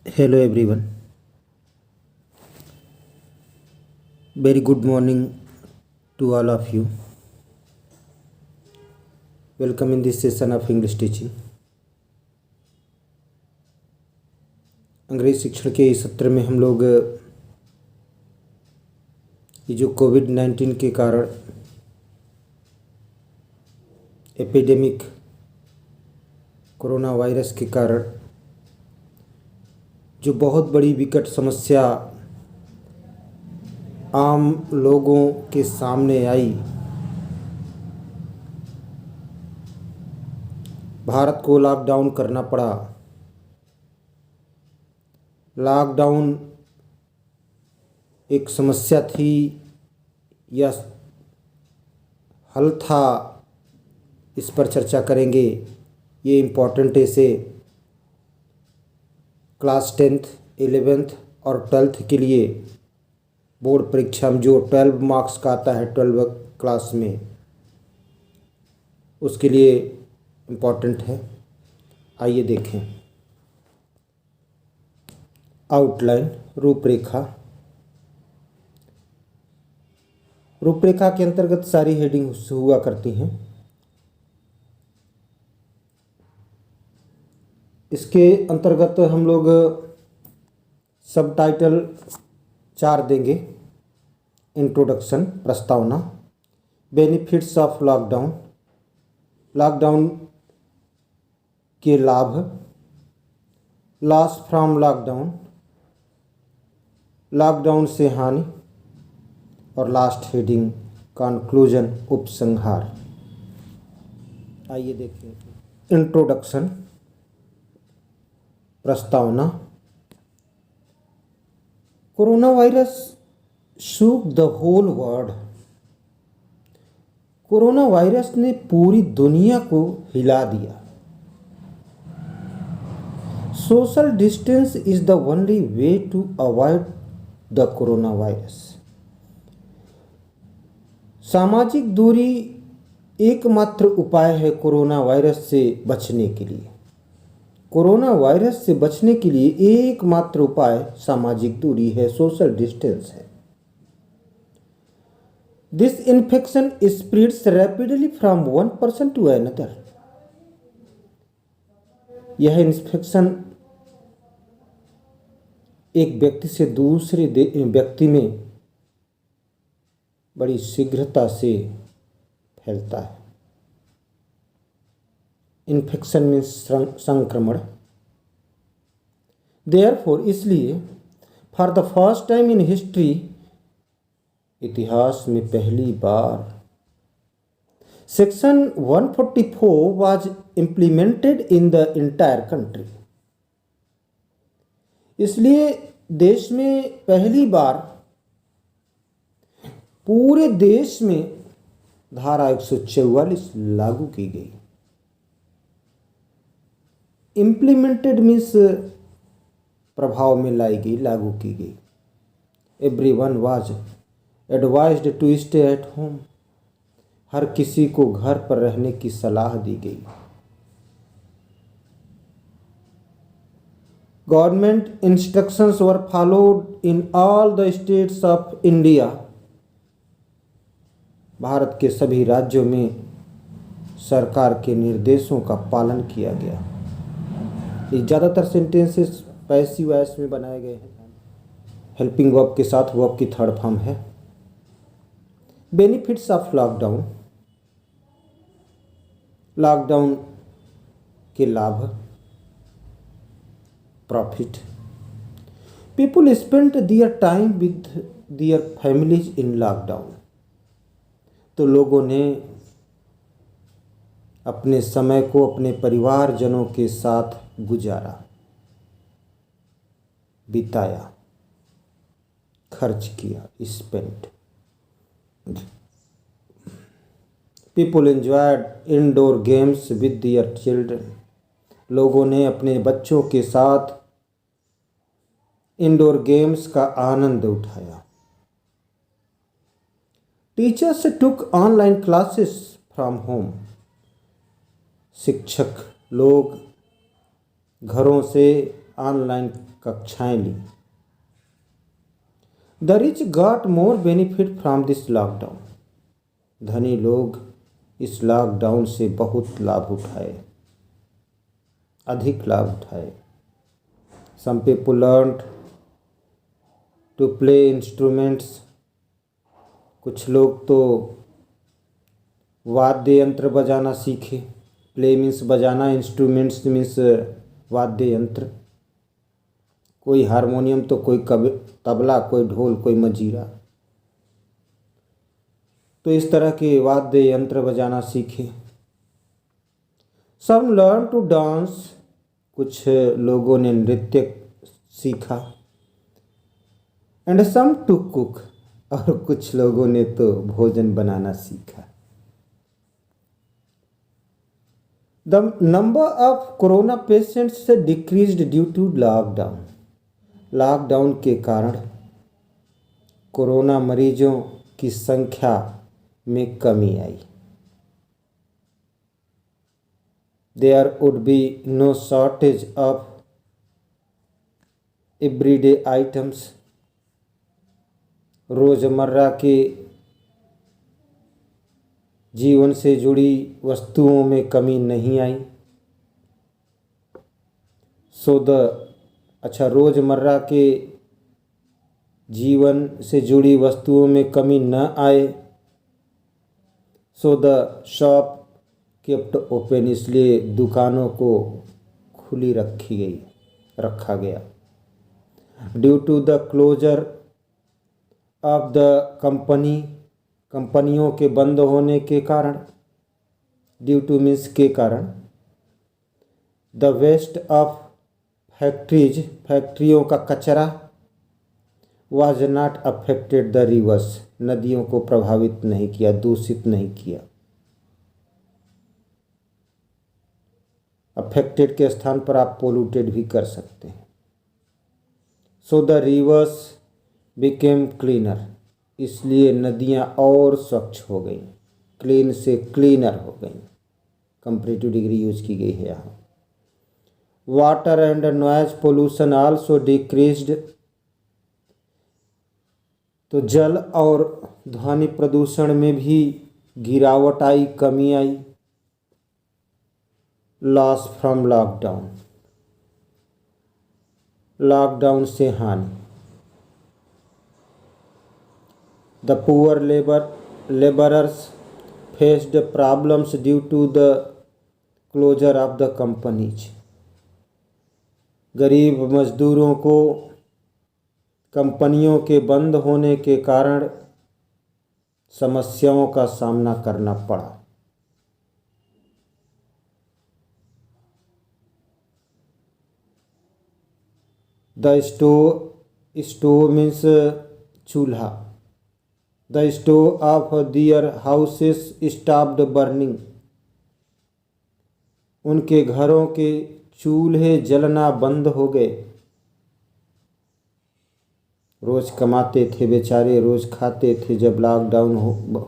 Hello everyone. Very good morning to all of you. Welcome in this session of English teaching. अंग्रेजी शिक्षण के इस सत्र में हम लोग ये जो कोविड-19 के कारण एपिडेमिक कोरोना वायरस के कारण जो बहुत बड़ी विकट समस्या आम लोगों के सामने आई, भारत को लॉकडाउन करना पड़ा। लॉकडाउन एक समस्या थी या हल था, इस पर चर्चा करेंगे। ये इम्पोर्टेंट ऐसे क्लास 10th, 11th और 12th के लिए बोर्ड परीक्षा में जो 12 मार्क्स का आता है 12 क्लास में, उसके लिए इम्पोर्टेंट है। आइए देखें। आउटलाइन, रूपरेखा। रूपरेखा के अंतर्गत सारी हेडिंग हुआ करती हैं। इसके अंतर्गत हम लोग सब टाइटल 4 देंगे। इंट्रोडक्शन, प्रस्तावना, बेनिफिट्स ऑफ लॉकडाउन, लॉकडाउन के लाभ, लॉस फ्रॉम लॉकडाउन, लॉकडाउन से हानि, और लास्ट हेडिंग कंक्लूजन, उपसंहार। आइए देखें। इंट्रोडक्शन, प्रस्तावना। Corona virus shook the whole world. Corona virus ने पूरी दुनिया को हिला दिया। Social distance is the only way to avoid the corona virus. सामाजिक दूरी एकमात्र उपाय है कोरोना वायरस से बचने के लिए। कोरोना वायरस से बचने के लिए एकमात्र उपाय सामाजिक दूरी है, सोशल डिस्टेंस है। This infection spreads rapidly from one person to another. यह इन्फेक्शन एक व्यक्ति से दूसरे व्यक्ति में बड़ी शीघ्रता से फैलता है। इन्फेक्शन में संक्रमण। देयरफॉर, इसलिए, for the first time in history, इतिहास में पहली बार, section 144 was implemented in the entire country. इसलिए देश में पहली बार पूरे देश में धारा 144 लागू की गई। इम्प्लीमेंटेड मीन्स प्रभाव में लाई गई, लागू की गई। Everyone was advised to stay at home. हर किसी को घर पर रहने की सलाह दी गई। Government instructions were followed in all the states of India. भारत के सभी राज्यों में सरकार के निर्देशों का पालन किया गया। ये ज़्यादातर सेंटेंसेस पैसिव वॉइस में बनाए गए हैं। हेल्पिंग वर्ब के साथ वर्ब की थर्ड फॉर्म है। बेनिफिट्स ऑफ लॉकडाउन, लॉकडाउन के लाभ, profit. People spend their time with their families in lockdown. तो लोगों ने अपने समय को अपने परिवारजनों के साथ गुजारा, बिताया, खर्च किया, spend. People enjoyed indoor games with their children. लोगों ने अपने बच्चों के साथ इंडोर गेम्स का आनंद उठाया। Teachers took online classes from home. शिक्षक लोग घरों से ऑनलाइन कक्षाएं ली। The rich got more benefit from this lockdown. धनी लोग इस लॉकडाउन से बहुत लाभ उठाए, अधिक लाभ उठाए। Some people learn to play instruments. कुछ लोग तो वाद्य यंत्र बजाना सीखे। प्ले मीन्स बजाना, इंस्ट्रूमेंट्स मीन्स वाद्य यंत्र। कोई हारमोनियम तो कोई तबला, कोई ढोल, कोई मंजीरा। तो इस तरह के वाद्य यंत्र बजाना सीखे। Some learn to dance. कुछ लोगों ने नृत्य सीखा। And some to cook. और कुछ लोगों ने तो भोजन बनाना सीखा। The number of corona patients decreased due to lockdown. Lockdown के कारण कोरोना मरीजों की संख्या में कमी आई। There would be no shortage of everyday items. रोजमर्रा के जीवन से जुड़ी वस्तुओं में कमी नहीं आई। रोजमर्रा के जीवन से जुड़ी वस्तुओं में कमी न आए। So the shop kept open. इसलिए दुकानों को खुली रखा गया। Due to the closure of the company. कंपनियों के बंद होने के कारण, ड्यू टू मीन्स के कारण। The waste of factories. फैक्ट्रियों का कचरा। Was not affected the rivers. नदियों को प्रभावित नहीं किया, दूषित नहीं किया। अफेक्टेड के स्थान पर आप पोल्यूटेड भी कर सकते हैं। So the reverse became cleaner. इसलिए नदियाँ और स्वच्छ हो गई। क्लीन से क्लीनर हो गई। कंपैरेटिव डिग्री यूज की गई है यहाँ। Water and noise pollution also decreased. तो जल और ध्वनि प्रदूषण में भी गिरावट आई, कमी आई। Loss from lockdown. लॉकडाउन से हानि। The poor laborers faced problems due to the closure of the companies. गरीब मजदूरों को कंपनियों के बंद होने के कारण समस्याओं का सामना करना पड़ा। द स्टोव मीन्स चूल्हा। The stove of their houses stopped burning. उनके घरों के चूल्हे जलना बंद हो गए। रोज कमाते थे बेचारे, रोज खाते थे। जब लॉकडाउन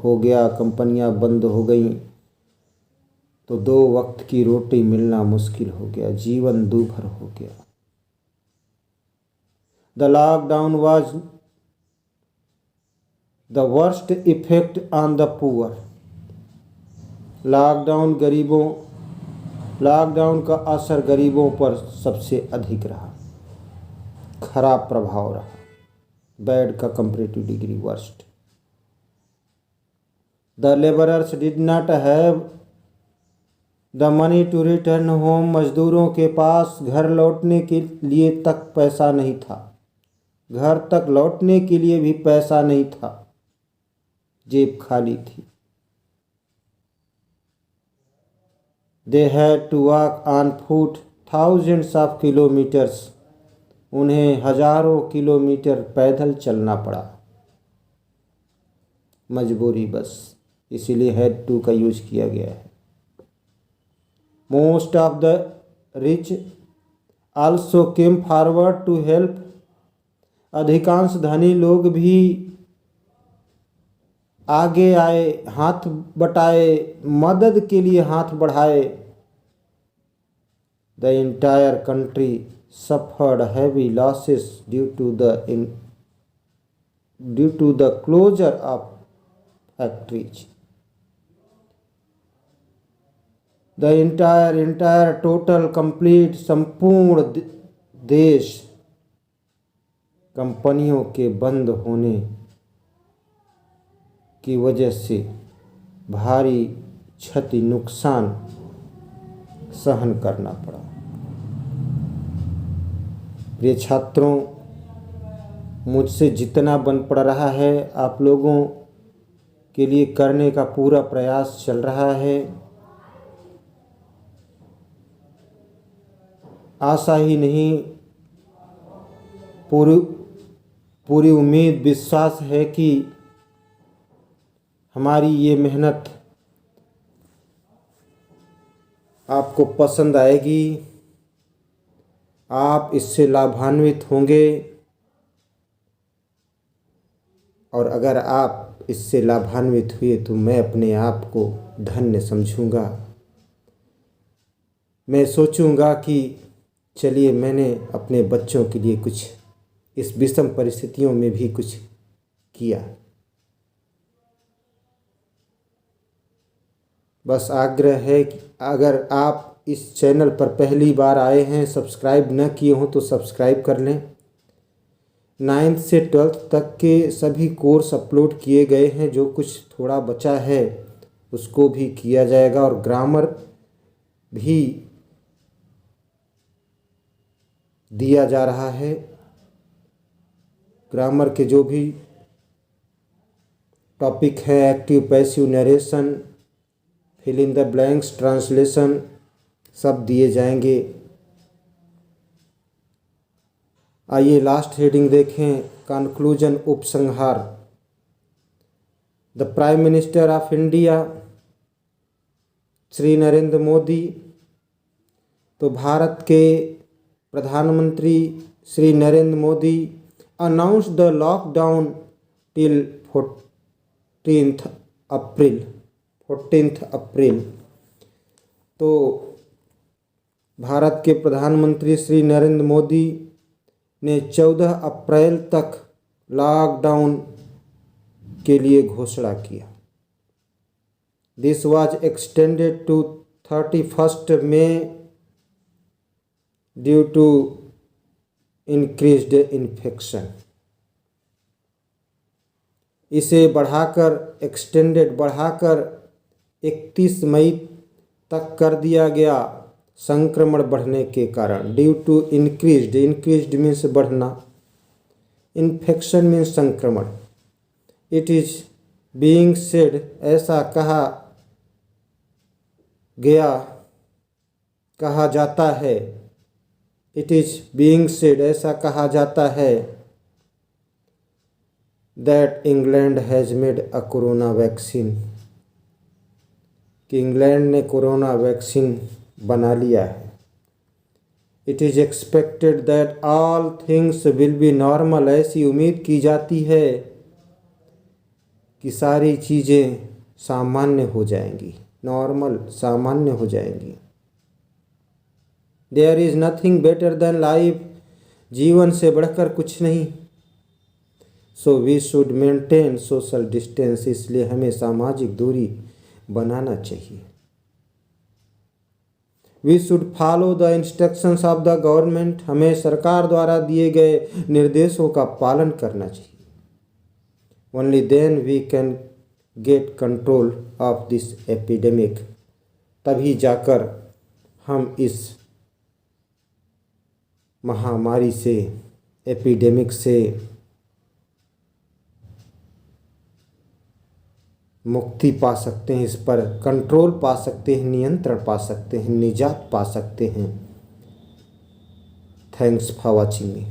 हो गया, कंपनियां बंद हो गईं, तो 2 वक्त की रोटी मिलना मुश्किल हो गया। जीवन दूभर हो गया। The lockdown was the worst effect on the poor. Lockdown का असर गरीबों पर सबसे अधिक रहा, खराब प्रभाव रहा। बैड का comparative degree worst. The labourers did not have the money to return home. मजदूरों के पास घर लौटने के लिए तक पैसा नहीं था। घर तक लौटने के लिए भी पैसा नहीं था, जेब खाली थी। They had to walk on foot thousands of kilometres. उन्हें हजारों किलोमीटर पैदल चलना पड़ा। मजबूरी बस, इसीलिए हैड टू का यूज किया गया है। Most of the rich also came forward to help. अधिकांश धनी लोग भी आगे आए, हाथ बटाए, मदद के लिए हाथ बढ़ाए। The entire country suffered heavy losses due to the closure of factories. The entire total complete संपूर्ण देश कंपनियों के बंद होने की वजह से भारी क्षति नुकसान सहन करना पड़ा। प्रिय छात्रों, मुझसे जितना बन पड़ रहा है आप लोगों के लिए करने का पूरा प्रयास चल रहा है। आशा ही नहीं, पूरी उम्मीद विश्वास है कि हमारी ये मेहनत आपको पसंद आएगी, आप इससे लाभान्वित होंगे और अगर आप इससे लाभान्वित हुए तो मैं अपने आप को धन्य समझूंगा। मैं सोचूंगा कि चलिए मैंने अपने बच्चों के लिए कुछ इस विषम परिस्थितियों में भी कुछ किया। बस आग्रह है कि अगर आप इस चैनल पर पहली बार आए हैं, सब्सक्राइब न किए हों तो सब्सक्राइब कर लें। 9th से 12th तक के सभी कोर्स अपलोड किए गए हैं, जो कुछ थोड़ा बचा है उसको भी किया जाएगा और ग्रामर भी दिया जा रहा है। ग्रामर के जो भी टॉपिक है, active passive narration, fill in the blanks, translation, सब दिए जाएंगे। आइए लास्ट हेडिंग देखें, कंक्लूजन, उपसंहार। The prime minister of India Shri Narendra Modi, तो भारत के प्रधानमंत्री Shri Narendra Modi announce the lockdown till 14th April. तो भारत के प्रधानमंत्री श्री नरेंद्र मोदी ने 14 अप्रैल तक लॉकडाउन के लिए घोषणा किया। This was extended to 31st May due to increased infection. इसे बढ़ाकर 31 मई तक कर दिया गया संक्रमण बढ़ने के कारण। ड्यू टू इंक्रीज्ड मीन्स बढ़ना, इन्फेक्शन मीन्स संक्रमण। इट इज बीइंग सेड, ऐसा कहा जाता है। इट इज बीइंग सेड, ऐसा कहा जाता है that England has made a corona vaccine, कि इंग्लैंड ने कोरोना वैक्सीन बना लिया है। It is expected that all things will be normal, ऐसी उम्मीद की जाती है कि सारी चीज़ें सामान्य हो जाएंगी, नॉर्मल, सामान्य हो जाएंगी। There is nothing better than life, जीवन से बढ़कर कुछ नहीं। So we should maintain social distance, इसलिए हमें सामाजिक दूरी बनाना चाहिए। We should follow the instructions of the government, हमें सरकार द्वारा दिए गए निर्देशों का पालन करना चाहिए। Only then we can get control of this epidemic, तभी जाकर हम इस महामारी से, एपिडेमिक से मुक्ति पा सकते हैं, इस पर कंट्रोल पा सकते हैं, नियंत्रण पा सकते हैं, निजात पा सकते हैं। Thanks for watching me.